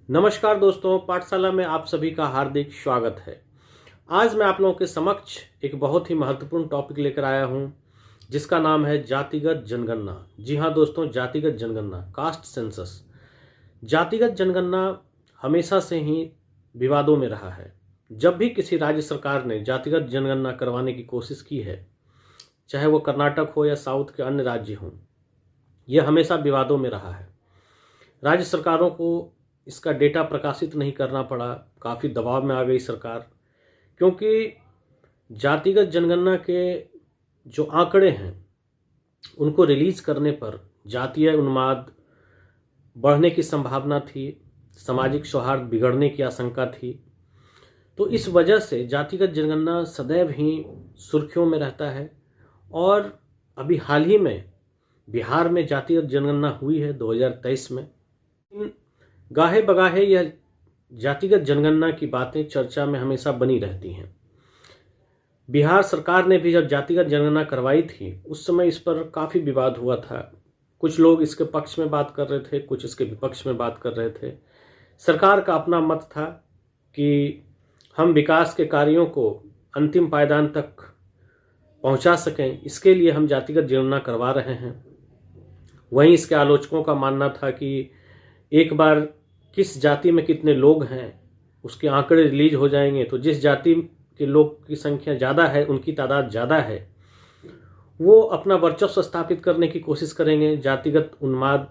नमस्कार दोस्तों, पाठशाला में आप सभी का हार्दिक स्वागत है। आज मैं आप लोगों के समक्ष एक बहुत ही महत्वपूर्ण टॉपिक लेकर आया हूं, जिसका नाम है जातिगत जनगणना। जी हां दोस्तों, जातिगत जनगणना, कास्ट सेंसस। जातिगत जनगणना हमेशा से ही विवादों में रहा है। जब भी किसी राज्य सरकार ने जातिगत जनगणना करवाने की कोशिश की है, चाहे वो कर्नाटक हो या साउथ के अन्य राज्य हों, यह हमेशा विवादों में रहा है। राज्य सरकारों को इसका डेटा प्रकाशित नहीं करना पड़ा, काफ़ी दबाव में आ गई सरकार, क्योंकि जातिगत जनगणना के जो आंकड़े हैं उनको रिलीज करने पर जातीय उन्माद बढ़ने की संभावना थी, सामाजिक सौहार्द बिगड़ने की आशंका थी। तो इस वजह से जातिगत जनगणना सदैव ही सुर्खियों में रहता है। और अभी हाल ही में बिहार में जातिगत जनगणना हुई है 2023 में। गाहे बगाहे यह जातिगत जनगणना की बातें चर्चा में हमेशा बनी रहती हैं। बिहार सरकार ने भी जब जातिगत जनगणना करवाई थी, उस समय इस पर काफ़ी विवाद हुआ था। कुछ लोग इसके पक्ष में बात कर रहे थे, कुछ इसके विपक्ष में बात कर रहे थे। सरकार का अपना मत था कि हम विकास के कार्यों को अंतिम पायदान तक पहुंचा सकें, इसके लिए हम जातिगत जनगणना करवा रहे हैं। वहीं इसके आलोचकों का मानना था कि एक बार किस जाति में कितने लोग हैं उसके आंकड़े रिलीज हो जाएंगे, तो जिस जाति के लोग की संख्या ज़्यादा है, उनकी तादाद ज़्यादा है, वो अपना वर्चस्व स्थापित करने की कोशिश करेंगे, जातिगत उन्माद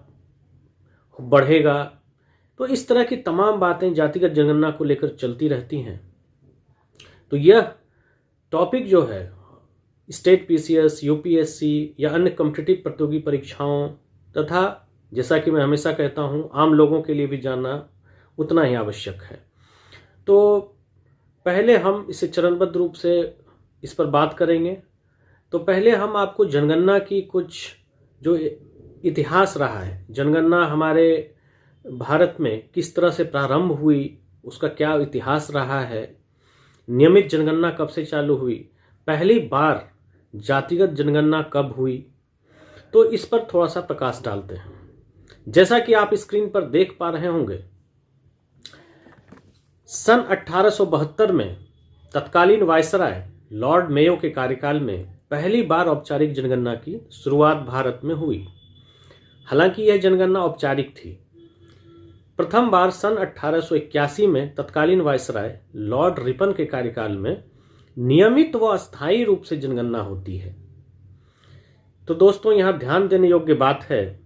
बढ़ेगा। तो इस तरह की तमाम बातें जातिगत जनगणना को लेकर चलती रहती हैं। तो यह टॉपिक जो है स्टेट पीसीएस, यूपीएससी या अन्य कॉम्पिटिटिव प्रतियोगी परीक्षाओं तथा जैसा कि मैं हमेशा कहता हूं, आम लोगों के लिए भी जानना उतना ही आवश्यक है। तो पहले हम इसे चरणबद्ध रूप से इस पर बात करेंगे। तो पहले हम आपको जनगणना की कुछ जो इतिहास रहा है, जनगणना हमारे भारत में किस तरह से प्रारंभ हुई, उसका क्या इतिहास रहा है, नियमित जनगणना कब से चालू हुई, पहली बार जातिगत जनगणना कब हुई, तो इस पर थोड़ा सा प्रकाश डालते हैं। जैसा कि आप स्क्रीन पर देख पा रहे होंगे, सन 1872 में तत्कालीन वायसराय लॉर्ड मेयो के कार्यकाल में पहली बार औपचारिक जनगणना की शुरुआत भारत में हुई। हालांकि यह जनगणना औपचारिक थी। प्रथम बार सन 1881 में तत्कालीन वायसराय लॉर्ड रिपन के कार्यकाल में नियमित व अस्थायी रूप से जनगणना होती है। तो दोस्तों, यहां ध्यान देने योग्य बात है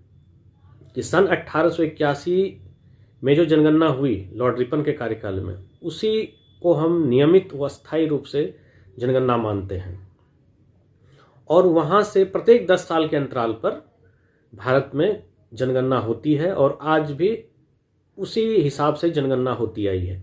कि सन 1881 में जो जनगणना हुई लॉर्ड रिपन के कार्यकाल में, उसी को हम नियमित व अस्थायी रूप से जनगणना मानते हैं। और वहां से प्रत्येक 10 साल के अंतराल पर भारत में जनगणना होती है और आज भी उसी हिसाब से जनगणना होती आई है।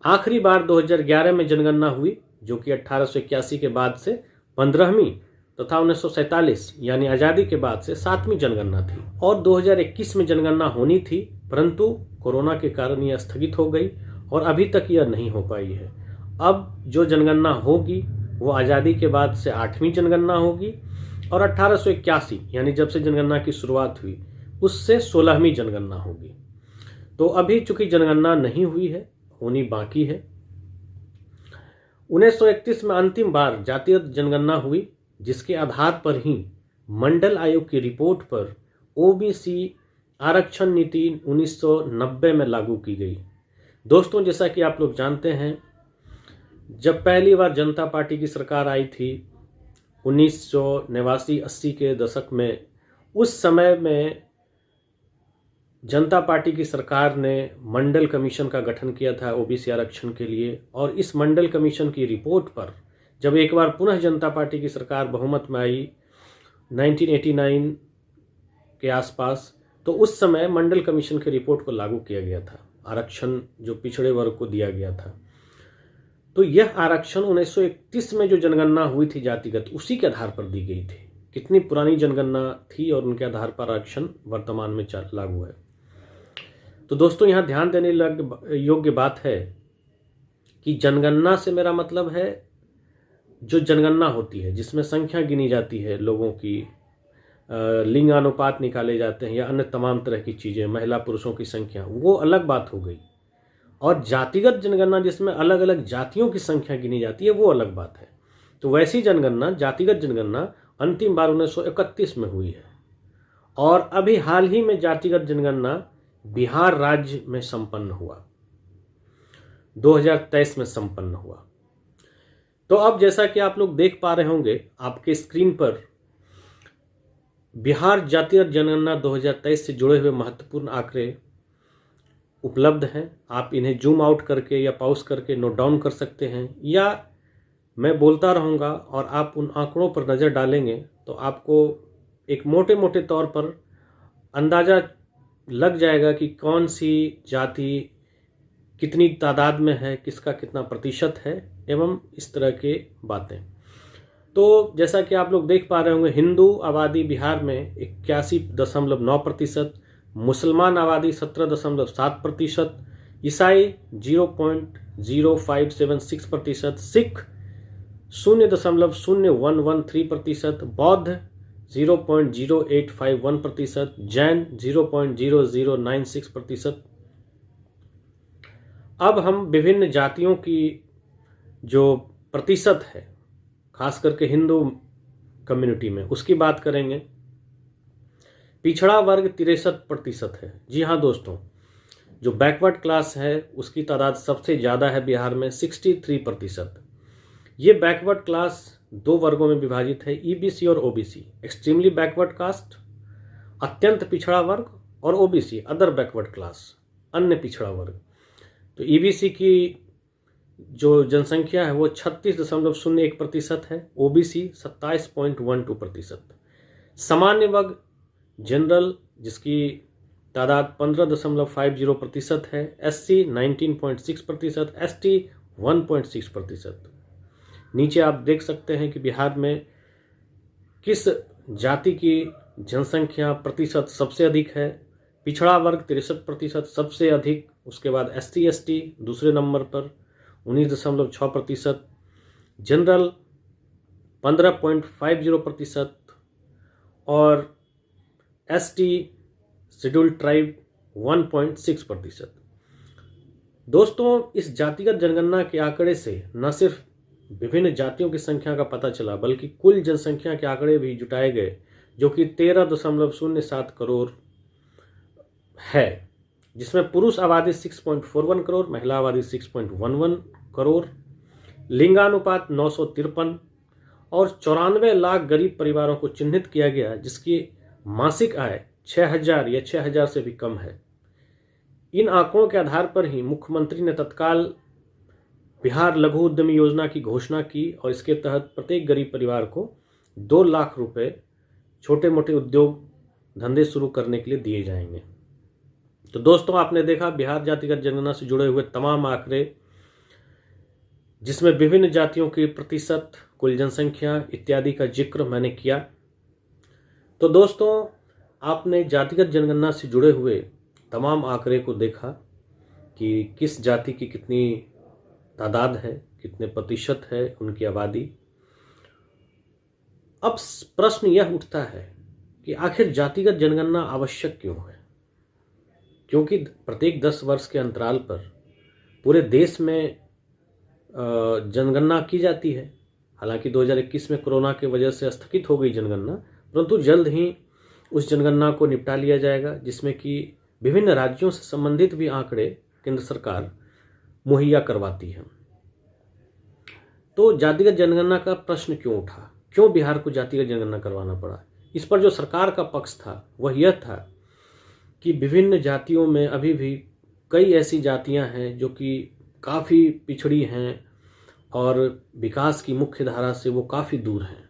आखिरी बार 2011 में जनगणना हुई, जो कि 1881 के बाद से 15वीं तथा 1947 यानी आज़ादी के बाद से 7वीं जनगणना थी। और 2021 में जनगणना होनी थी, परंतु कोरोना के कारण यह स्थगित हो गई और अभी तक यह नहीं हो पाई है। अब जो जनगणना होगी वो आज़ादी के बाद से 8वीं जनगणना होगी और 1881 यानी जब से जनगणना की शुरुआत हुई उससे 16वीं जनगणना होगी। तो अभी चूंकि जनगणना नहीं हुई है, होनी बाकी है। 1931 में अंतिम बार जातिगत जनगणना हुई, जिसके आधार पर ही मंडल आयोग की रिपोर्ट पर ओबीसी आरक्षण नीति 1990 में लागू की गई। दोस्तों, जैसा कि आप लोग जानते हैं, जब पहली बार जनता पार्टी की सरकार आई थी 1989-80 के दशक में, उस समय में जनता पार्टी की सरकार ने मंडल कमीशन का गठन किया था ओबीसी आरक्षण के लिए। और इस मंडल कमीशन की रिपोर्ट पर जब एक बार पुनः जनता पार्टी की सरकार बहुमत में आई 1989 के आसपास, तो उस समय मंडल कमीशन की रिपोर्ट को लागू किया गया था, आरक्षण जो पिछड़े वर्ग को दिया गया था। तो यह आरक्षण 1931 में जो जनगणना हुई थी जातिगत, उसी के आधार पर दी गई थी। कितनी पुरानी जनगणना थी और उनके आधार पर आरक्षण वर्तमान में लागू है। तो दोस्तों, यहाँ ध्यान देने योग्य बात है कि जनगणना से मेरा मतलब है जो जनगणना होती है जिसमें संख्या गिनी जाती है लोगों की, लिंगानुपात निकाले जाते हैं या अन्य तमाम तरह की चीज़ें, महिला पुरुषों की संख्या, वो अलग बात हो गई। और जातिगत जनगणना जिसमें अलग अलग जातियों की संख्या गिनी जाती है वो अलग बात है। तो वैसी जनगणना, जातिगत जनगणना अंतिम बार 1931 में हुई है और अभी हाल ही में जातिगत जनगणना बिहार राज्य में संपन्न हुआ, 2023 में संपन्न हुआ। तो अब जैसा कि आप लोग देख पा रहे होंगे आपके स्क्रीन पर बिहार जातिगत जनगणना 2023 से जुड़े हुए महत्वपूर्ण आंकड़े उपलब्ध हैं। आप इन्हें जूम आउट करके या पॉज करके नोट डाउन कर सकते हैं, या मैं बोलता रहूँगा और आप उन आंकड़ों पर नज़र डालेंगे तो आपको एक मोटे मोटे तौर पर अंदाज़ा लग जाएगा कि कौन सी जाति कितनी तादाद में है, किसका कितना प्रतिशत है एवं इस तरह के बातें। तो जैसा कि आप लोग देख पा रहे होंगे, हिंदू आबादी बिहार में 81.9%, मुसलमान आबादी 17.7%, ईसाई 0.0576%, सिख 0.0113%, बौद्ध 0.0851%, जैन 0.0096%। अब हम विभिन्न जातियों की जो प्रतिशत है, खास करके हिंदू कम्युनिटी में, उसकी बात करेंगे। पिछड़ा वर्ग 63% है। जी हाँ दोस्तों, जो बैकवर्ड क्लास है उसकी तादाद सबसे ज़्यादा है बिहार में, 63%। ये बैकवर्ड क्लास दो वर्गों में विभाजित है, ईबीसी और ओबीसी। एक्सट्रीमली बैकवर्ड कास्ट अत्यंत पिछड़ा वर्ग, और ओबीसी अदर बैकवर्ड क्लास अन्य पिछड़ा वर्ग। तो ईबीसी की जो जनसंख्या है वो 36.01% है, ओबीसी 27.12%। सामान्य वर्ग जनरल जिसकी तादाद 15.50% है, एससी 19.6%, एसटी 1.6%। नीचे आप देख सकते हैं कि बिहार में किस जाति की जनसंख्या प्रतिशत सबसे अधिक है। पिछड़ा वर्ग 63% सबसे अधिक, उसके बाद एसटी एसटी दूसरे नंबर पर 19.6%, जनरल 15.50% और एसटी शेड्यूल्ड ट्राइब 1.6%। दोस्तों, इस जातिगत जनगणना के आंकड़े से न सिर्फ विभिन्न जातियों की संख्या का पता चला बल्कि कुल जनसंख्या के आंकड़े भी जुटाए गए, जो कि 13.07 करोड़ है, जिसमें पुरुष आबादी 6.41 करोड़, महिला आबादी 6.11 करोड़, लिंगानुपात 953 और 94 लाख गरीब परिवारों को चिन्हित किया गया जिसकी मासिक आय 6,000 या 6,000 से भी कम है। इन आंकड़ों के आधार पर ही मुख्यमंत्री ने तत्काल बिहार लघु उद्यमी योजना की घोषणा की और इसके तहत प्रत्येक गरीब परिवार को 2 लाख रुपए छोटे मोटे उद्योग धंधे शुरू करने के लिए दिए जाएंगे। तो दोस्तों, आपने देखा बिहार जातिगत जनगणना से जुड़े हुए तमाम आंकड़े, जिसमें विभिन्न जातियों की प्रतिशत, कुल जनसंख्या इत्यादि का जिक्र मैंने किया। तो दोस्तों, आपने जातिगत जनगणना से जुड़े हुए तमाम आंकड़े को देखा कि किस जाति की कितनी तादाद है, कितने प्रतिशत है उनकी आबादी। अब प्रश्न यह उठता है कि आखिर जातिगत जनगणना आवश्यक क्यों है? क्योंकि प्रत्येक 10 वर्ष के अंतराल पर पूरे देश में जनगणना की जाती है। हालांकि 2021 में कोरोना की वजह से स्थगित हो गई जनगणना, परंतु जल्द ही उस जनगणना को निपटा लिया जाएगा, जिसमें कि विभिन्न राज्यों से संबंधित भी आंकड़े केंद्र सरकार मुहैया करवाती है। तो जातिगत जनगणना का प्रश्न क्यों उठा? क्यों बिहार को जातिगत जनगणना करवाना पड़ा? इस पर जो सरकार का पक्ष था वह यह था कि विभिन्न जातियों में अभी भी कई ऐसी जातियां हैं जो कि काफ़ी पिछड़ी हैं और विकास की मुख्य धारा से वो काफ़ी दूर हैं।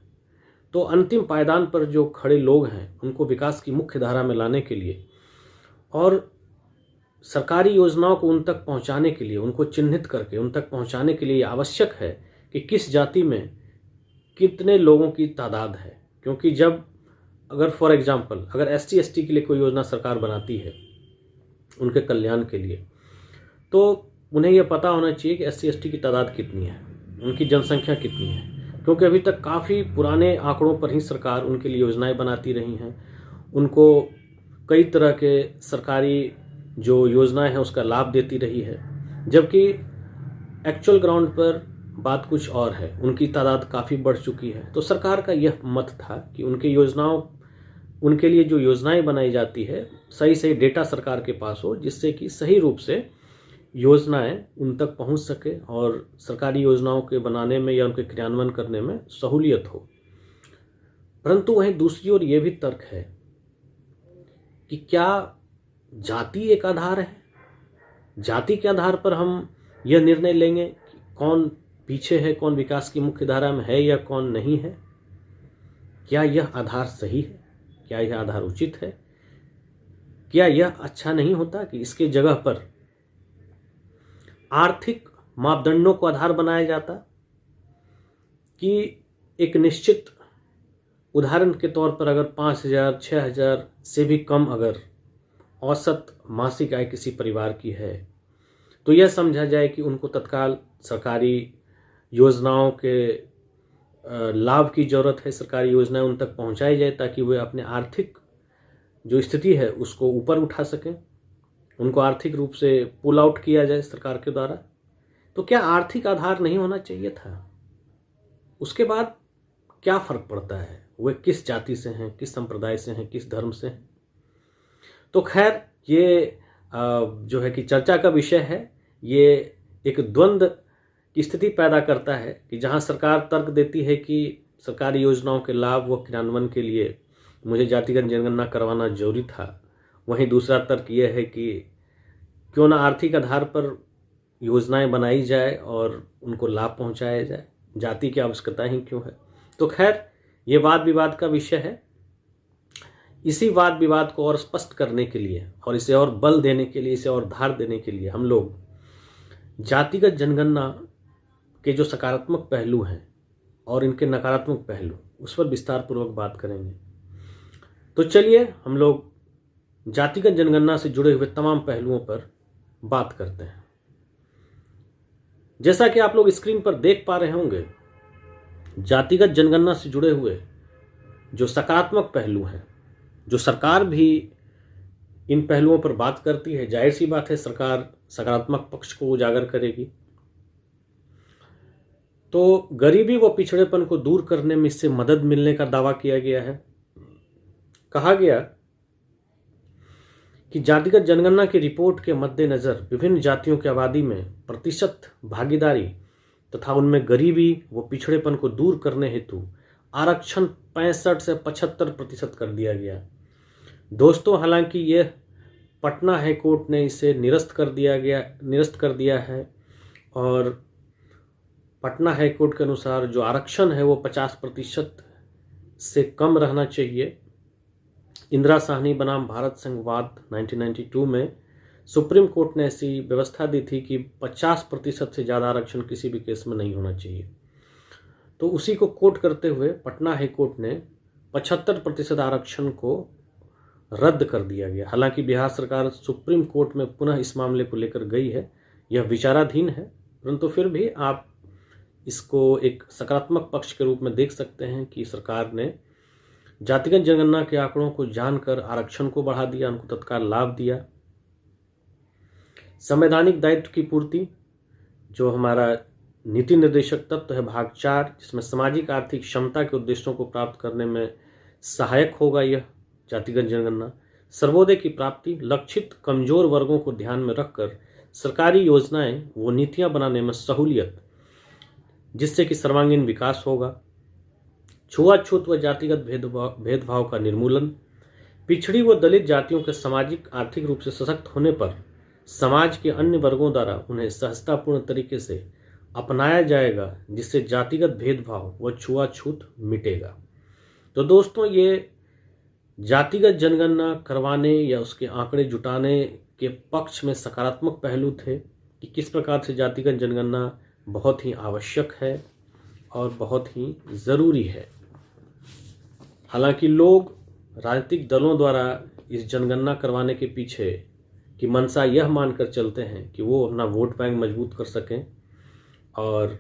तो अंतिम पायदान पर जो खड़े लोग हैं उनको विकास की मुख्य धारा में लाने के लिए और सरकारी योजनाओं को उन तक पहुंचाने के लिए, उनको चिन्हित करके उन तक पहुंचाने के लिए आवश्यक है कि किस जाति में कितने लोगों की तादाद है। क्योंकि जब अगर फॉर एग्जांपल अगर एसटी एसटी के लिए कोई योजना सरकार बनाती है उनके कल्याण के लिए, तो उन्हें यह पता होना चाहिए कि एसटी एसटी की तादाद कितनी है, उनकी जनसंख्या कितनी है। क्योंकि अभी तक काफ़ी पुराने आंकड़ों पर ही सरकार उनके लिए योजनाएं बनाती रही हैं, उनको कई तरह के सरकारी जो योजनाएं हैं उसका लाभ देती रही है। जबकि एक्चुअल ग्राउंड पर बात कुछ और है, उनकी तादाद काफ़ी बढ़ चुकी है। तो सरकार का यह मत था कि उनके लिए जो योजनाएं बनाई जाती है, सही सही डेटा सरकार के पास हो, जिससे कि सही रूप से योजनाएं उन तक पहुंच सके और सरकारी योजनाओं के बनाने में या उनके क्रियान्वयन करने में सहूलियत हो। परंतु वहीं दूसरी ओर ये भी तर्क है कि क्या जाति एक आधार है? जाति के आधार पर हम यह निर्णय लेंगे कि कौन पीछे है, कौन विकास की मुख्य धारा में है या कौन नहीं है? क्या यह आधार सही है? क्या यह आधार उचित है? क्या यह अच्छा नहीं होता कि इसके जगह पर आर्थिक मापदंडों को आधार बनाया जाता, कि एक निश्चित उदाहरण के तौर पर अगर 5,000 6,000 से भी कम अगर औसत मासिक आय किसी परिवार की है, तो यह समझा जाए कि उनको तत्काल सरकारी योजनाओं के लाभ की ज़रूरत है, सरकारी योजनाएं उन तक पहुंचाई जाए ताकि वे अपने आर्थिक जो स्थिति है उसको ऊपर उठा सकें, उनको आर्थिक रूप से पुल आउट किया जाए सरकार के द्वारा। तो क्या आर्थिक आधार नहीं होना चाहिए था? उसके बाद क्या फ़र्क पड़ता है वे किस जाति से हैं, किस संप्रदाय से हैं, किस धर्म से हैं? तो खैर ये जो है कि चर्चा का विषय है। ये एक द्वंद्व की स्थिति पैदा करता है कि जहां सरकार तर्क देती है कि सरकारी योजनाओं के लाभ व क्रियान्वयन के लिए मुझे जातिगत जनगणना करवाना जरूरी था, वहीं दूसरा तर्क यह है कि क्यों ना आर्थिक आधार पर योजनाएं बनाई जाए और उनको लाभ पहुंचाया जाए, जाति की आवश्यकता ही क्यों है? तो खैर ये वाद विवाद का विषय है। इसी वाद विवाद को और स्पष्ट करने के लिए और इसे और बल देने के लिए, इसे और धार देने के लिए हम लोग जातिगत जनगणना के जो सकारात्मक पहलू हैं और इनके नकारात्मक पहलू, उस पर विस्तार पूर्वक बात करेंगे। तो चलिए हम लोग जातिगत जनगणना से जुड़े हुए तमाम पहलुओं पर बात करते हैं। जैसा कि आप लोग स्क्रीन पर देख पा रहे होंगे, जातिगत जनगणना से जुड़े हुए जो सकारात्मक पहलू हैं, जो सरकार भी इन पहलुओं पर बात करती है, जाहिर सी बात है सरकार सकारात्मक पक्ष को उजागर करेगी। तो गरीबी व पिछड़ेपन को दूर करने में इससे मदद मिलने का दावा किया गया है। कहा गया कि जातिगत जनगणना की रिपोर्ट के मद्देनजर विभिन्न जातियों की आबादी में प्रतिशत भागीदारी तथा उनमें गरीबी व पिछड़ेपन को दूर करने हेतु आरक्षण 65 से 75% कर दिया गया। दोस्तों, हालांकि यह पटना हाई कोर्ट ने इसे निरस्त कर दिया है और पटना हाई कोर्ट के अनुसार जो आरक्षण है वो 50% से कम रहना चाहिए। इंदिरा साहनी बनाम भारत संघवाद 1992 में सुप्रीम कोर्ट ने ऐसी व्यवस्था दी थी कि 50% से ज़्यादा आरक्षण किसी भी केस में नहीं होना चाहिए। तो उसी को कोट करते हुए पटना हाई कोर्ट ने 75% आरक्षण को रद्द कर दिया गया। हालांकि बिहार सरकार सुप्रीम कोर्ट में पुनः इस मामले को लेकर गई है, यह विचाराधीन है, परंतु फिर भी आप इसको एक सकारात्मक पक्ष के रूप में देख सकते हैं कि सरकार ने जातिगत जनगणना के आंकड़ों को जानकर आरक्षण को बढ़ा दिया, उनको तत्काल लाभ दिया। संवैधानिक दायित्व की पूर्ति, जो हमारा नीति निर्देशक तत्व है भाग 4, जिसमें सामाजिक आर्थिक क्षमता के उद्देश्यों को प्राप्त करने में सहायक होगा यह जातिगत जनगणना। सर्वोदय की प्राप्ति, लक्षित कमजोर वर्गों को ध्यान में रखकर सरकारी योजनाएं वो नीतियां बनाने में सहूलियत, जिससे कि सर्वांगीण विकास होगा। छुआछूत व जातिगत भेदभाव का निर्मूलन, पिछड़ी व दलित जातियों के सामाजिक आर्थिक रूप से सशक्त होने पर समाज के अन्य वर्गों द्वारा उन्हें सहजतापूर्ण तरीके से अपनाया जाएगा, जिससे जातिगत भेदभाव व छुआछूत मिटेगा। तो दोस्तों, ये जातिगत जनगणना करवाने या उसके आंकड़े जुटाने के पक्ष में सकारात्मक पहलू थे कि किस प्रकार से जातिगत जनगणना बहुत ही आवश्यक है और बहुत ही ज़रूरी है। हालांकि लोग राजनीतिक दलों द्वारा इस जनगणना करवाने के पीछे की मंशा यह मानकर चलते हैं कि वो अपना वोट बैंक मजबूत कर सकें और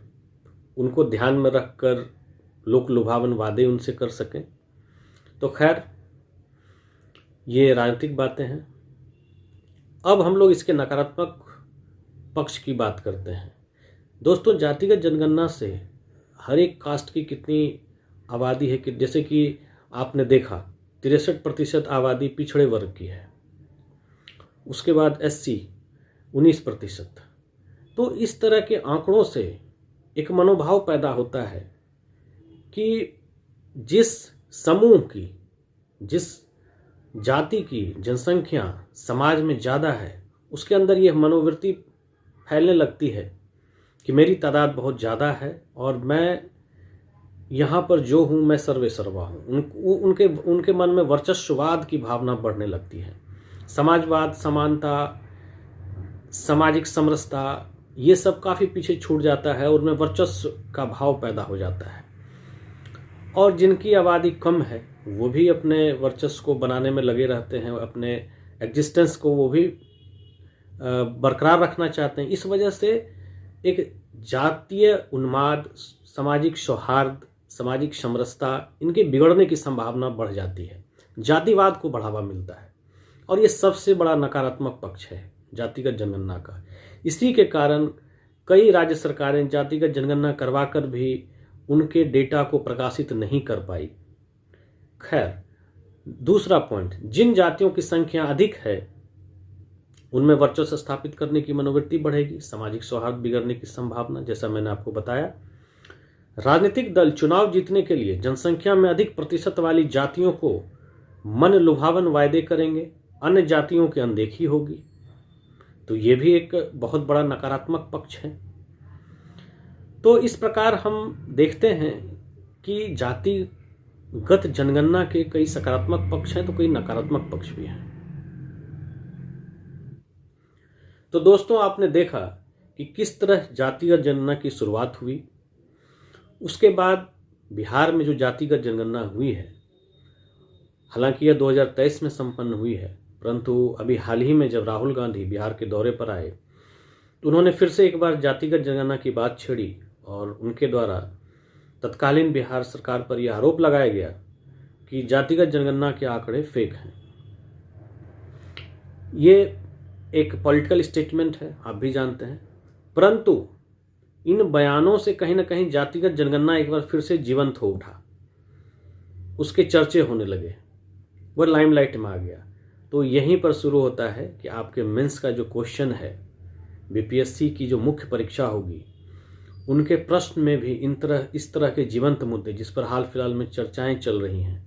उनको ध्यान में रखकर लोक लुभावन वादे उनसे कर सकें। तो खैर, ये राजनीतिक बातें हैं। अब हम लोग इसके नकारात्मक पक्ष की बात करते हैं। दोस्तों, जातिगत जनगणना से हर एक कास्ट की कितनी आबादी है कि जैसे कि आपने देखा 63% आबादी पिछड़े वर्ग की है, उसके बाद SC 19%। तो इस तरह के आंकड़ों से एक मनोभाव पैदा होता है कि जिस समूह की, जिस जाति की जनसंख्या समाज में ज़्यादा है, उसके अंदर यह मनोवृत्ति फैलने लगती है कि मेरी तादाद बहुत ज़्यादा है और मैं यहाँ पर जो हूँ मैं सर्वे सर्वा हूँ। उनके मन में वर्चस्ववाद की भावना बढ़ने लगती है। समाजवाद, समानता, सामाजिक समरसता, ये सब काफ़ी पीछे छूट जाता है और उनमें वर्चस्व का भाव पैदा हो जाता है। और जिनकी आबादी कम है वो भी अपने वर्चस्व को बनाने में लगे रहते हैं, अपने एग्जिस्टेंस को वो भी बरकरार रखना चाहते हैं। इस वजह से एक जातीय उन्माद, सामाजिक सौहार्द, सामाजिक समरसता, इनके बिगड़ने की संभावना बढ़ जाती है। जातिवाद को बढ़ावा मिलता है और ये सबसे बड़ा नकारात्मक पक्ष है जातिगत जनगणना का। इसी के कारण कई राज्य सरकारें जातिगत जनगणना करवाकर भी उनके डेटा को प्रकाशित नहीं कर पाई। खैर, दूसरा पॉइंट, जिन जातियों की संख्या अधिक है उनमें वर्चस्व स्थापित करने की मनोवृत्ति बढ़ेगी, सामाजिक सौहार्द बिगड़ने की संभावना, जैसा मैंने आपको बताया। राजनीतिक दल चुनाव जीतने के लिए जनसंख्या में अधिक प्रतिशत वाली जातियों को मन लुभावन वायदे करेंगे, अन्य जातियों की अनदेखी होगी। तो ये भी एक बहुत बड़ा नकारात्मक पक्ष है। तो इस प्रकार हम देखते हैं कि जातिगत जनगणना के कई सकारात्मक पक्ष हैं तो कई नकारात्मक पक्ष भी हैं। तो दोस्तों, आपने देखा कि किस तरह जातिगत जनगणना की शुरुआत हुई। उसके बाद बिहार में जो जातिगत जनगणना हुई है, हालांकि यह 2023 में संपन्न हुई है, परंतु अभी हाल ही में जब राहुल गांधी बिहार के दौरे पर आए तो उन्होंने फिर से एक बार जातिगत जनगणना की बात छेड़ी और उनके द्वारा तत्कालीन बिहार सरकार पर यह आरोप लगाया गया कि जातिगत जनगणना के आंकड़े फेक हैं। ये एक पॉलिटिकल स्टेटमेंट है, आप भी जानते हैं, परंतु इन बयानों से कहीं ना कहीं जातिगत जनगणना एक बार फिर से जीवंत हो उठा, उसके चर्चे होने लगे, वह लाइमलाइट में आ गया। तो यहीं पर शुरू होता है कि आपके मेंस का जो क्वेश्चन है, BPSC की जो मुख्य परीक्षा होगी, उनके प्रश्न में भी इस तरह के जीवंत मुद्दे जिस पर हाल फिलहाल में चर्चाएं चल रही हैं,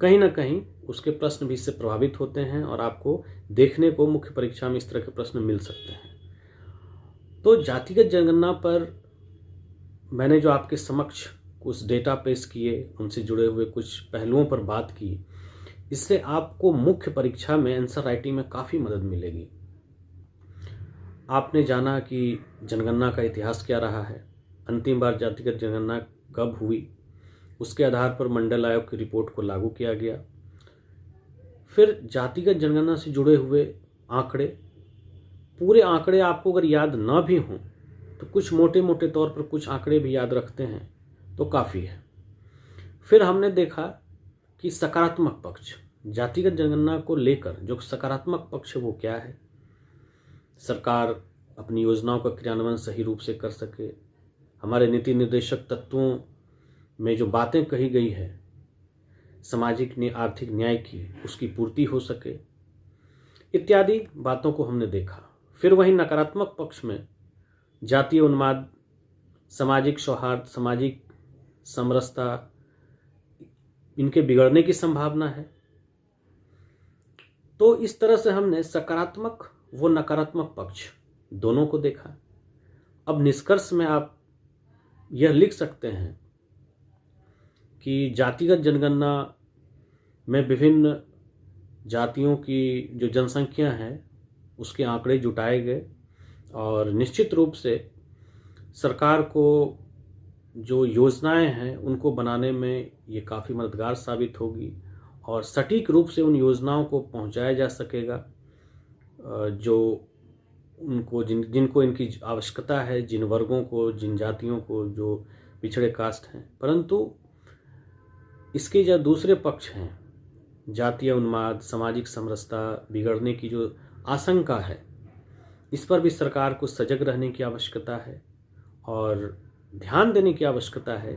कहीं ना कहीं उसके प्रश्न भी इससे प्रभावित होते हैं और आपको देखने को मुख्य परीक्षा में इस तरह के प्रश्न मिल सकते हैं। तो जातिगत जनगणना पर मैंने जो आपके समक्ष कुछ डेटा पेश किए, उनसे जुड़े हुए कुछ पहलुओं पर बात की, इससे आपको मुख्य परीक्षा में आंसर राइटिंग में काफ़ी मदद मिलेगी। आपने जाना कि जनगणना का इतिहास क्या रहा है, अंतिम बार जातिगत जनगणना कब हुई, उसके आधार पर मंडल आयोग की रिपोर्ट को लागू किया गया। फिर जातिगत जनगणना से जुड़े हुए आंकड़े, पूरे आंकड़े आपको अगर याद ना भी हों तो कुछ मोटे मोटे तौर पर कुछ आंकड़े भी याद रखते हैं तो काफ़ी है। फिर हमने देखा कि सकारात्मक पक्ष, जातिगत जनगणना को लेकर जो सकारात्मक पक्ष है वो क्या है, सरकार अपनी योजनाओं का क्रियान्वयन सही रूप से कर सके, हमारे नीति निर्देशक तत्वों में जो बातें कही गई है सामाजिक आर्थिक न्याय की, उसकी पूर्ति हो सके, इत्यादि बातों को हमने देखा। फिर वहीं नकारात्मक पक्ष में जातीय उन्माद, सामाजिक सौहार्द, सामाजिक समरसता, इनके बिगड़ने की संभावना है। तो इस तरह से हमने सकारात्मक व नकारात्मक पक्ष दोनों को देखा। अब निष्कर्ष में आप यह लिख सकते हैं कि जातिगत जनगणना में विभिन्न जातियों की जो जनसंख्या है उसके आंकड़े जुटाए गए और निश्चित रूप से सरकार को जो योजनाएं हैं उनको बनाने में ये काफ़ी मददगार साबित होगी और सटीक रूप से उन योजनाओं को पहुंचाया जा सकेगा जो उनको जिनको इनकी आवश्यकता है, जिन वर्गों को, जिन जातियों को जो पिछड़े कास्ट हैं। परंतु इसके जो दूसरे पक्ष हैं, जातीय उन्माद, सामाजिक समरसता बिगड़ने की जो आशंका है, इस पर भी सरकार को सजग रहने की आवश्यकता है और ध्यान देने की आवश्यकता है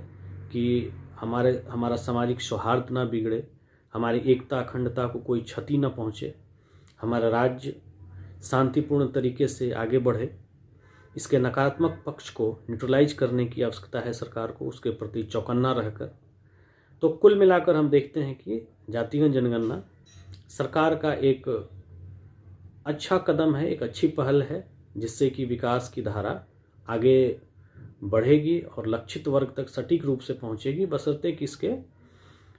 कि हमारा सामाजिक सौहार्द ना बिगड़े, हमारी एकता अखंडता को कोई क्षति न पहुँचे, हमारा राज्य शांतिपूर्ण तरीके से आगे बढ़े। इसके नकारात्मक पक्ष को न्यूट्रलाइज करने की आवश्यकता है सरकार को, उसके प्रति चौकन्ना रहकर। तो कुल मिलाकर हम देखते हैं कि जातिगत जनगणना सरकार का एक अच्छा कदम है, एक अच्छी पहल है, जिससे कि विकास की धारा आगे बढ़ेगी और लक्षित वर्ग तक सटीक रूप से पहुंचेगी, बशर्ते कि इसके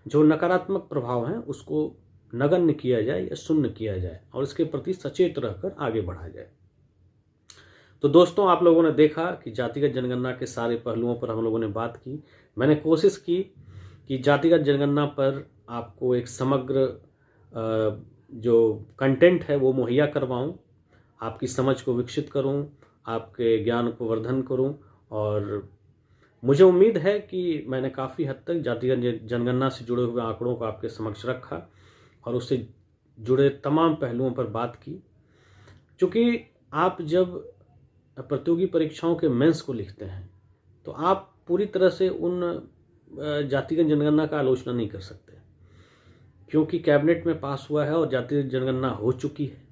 जो नकारात्मक प्रभाव हैं उसको नगण्य किया जाए या शून्य किया जाए और इसके प्रति सचेत रहकर आगे बढ़ा जाए। तो दोस्तों, आप लोगों ने देखा कि जातिगत जनगणना के सारे पहलुओं पर हम लोगों ने बात की। मैंने कोशिश की कि जातिगत जनगणना पर आपको एक समग्र जो कंटेंट है वो मुहैया करवाऊं, आपकी समझ को विकसित करूं, आपके ज्ञान को वर्धन करूं और मुझे उम्मीद है कि मैंने काफ़ी हद तक जातिगत जनगणना से जुड़े हुए आंकड़ों को आपके समक्ष रखा और उससे जुड़े तमाम पहलुओं पर बात की। क्योंकि आप जब प्रतियोगी परीक्षाओं के मेंस को लिखते हैं तो आप पूरी तरह से उन जातिगत जनगणना का आलोचना नहीं कर सकते, क्योंकि कैबिनेट में पास हुआ है और जातिगत जनगणना हो चुकी है।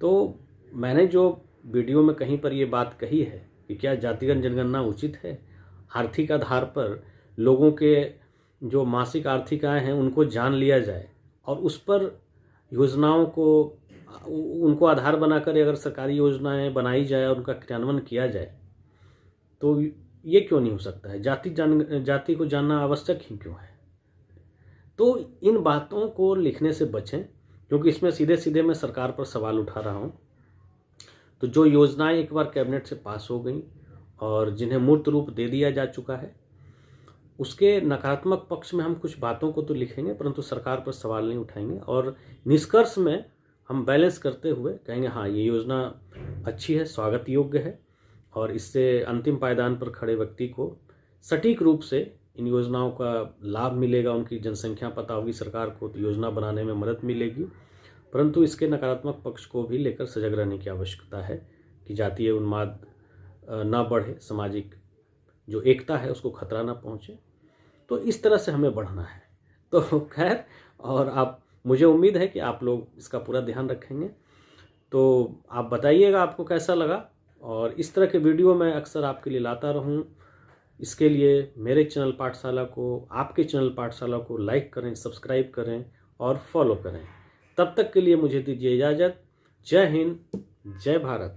तो मैंने जो वीडियो में कहीं पर ये बात कही है कि क्या जातिगत जनगणना उचित है, आर्थिक आधार पर लोगों के जो मासिक आर्थिक आय हैं उनको जान लिया जाए और उस पर योजनाओं को उनको आधार बनाकर अगर सरकारी योजनाएं बनाई जाए और उनका क्रियान्वयन किया जाए तो ये क्यों नहीं हो सकता है? जाति को जानना आवश्यक ही क्यों है? तो इन बातों को लिखने से बचें, क्योंकि इसमें सीधे सीधे मैं सरकार पर सवाल उठा रहा हूँ। तो जो योजनाएं एक बार कैबिनेट से पास हो गई और जिन्हें मूर्त रूप दे दिया जा चुका है, उसके नकारात्मक पक्ष में हम कुछ बातों को तो लिखेंगे परंतु सरकार पर सवाल नहीं उठाएंगे और निष्कर्ष में हम बैलेंस करते हुए कहेंगे हाँ, ये योजना अच्छी है, स्वागत योग्य है और इससे अंतिम पायदान पर खड़े व्यक्ति को सटीक रूप से इन योजनाओं का लाभ मिलेगा, उनकी जनसंख्या पता होगी सरकार को, तो योजना बनाने में मदद मिलेगी। परंतु इसके नकारात्मक पक्ष को भी लेकर सजग रहने की आवश्यकता है कि जातीय उन्माद ना बढ़े, सामाजिक जो एकता है उसको खतरा ना पहुँचे। तो इस तरह से हमें बढ़ना है। तो खैर, और आप मुझे उम्मीद है कि आप लोग इसका पूरा ध्यान रखेंगे। तो आप बताइएगा आपको कैसा लगा और इस तरह के वीडियो मैं अक्सर आपके लिए लाता रहूं। इसके लिए मेरे चैनल पाठशाला को, आपके चैनल पाठशाला को लाइक करें, सब्सक्राइब करें और फॉलो करें। तब तक के लिए मुझे दीजिए इजाज़त। जय हिंद, जय भारत।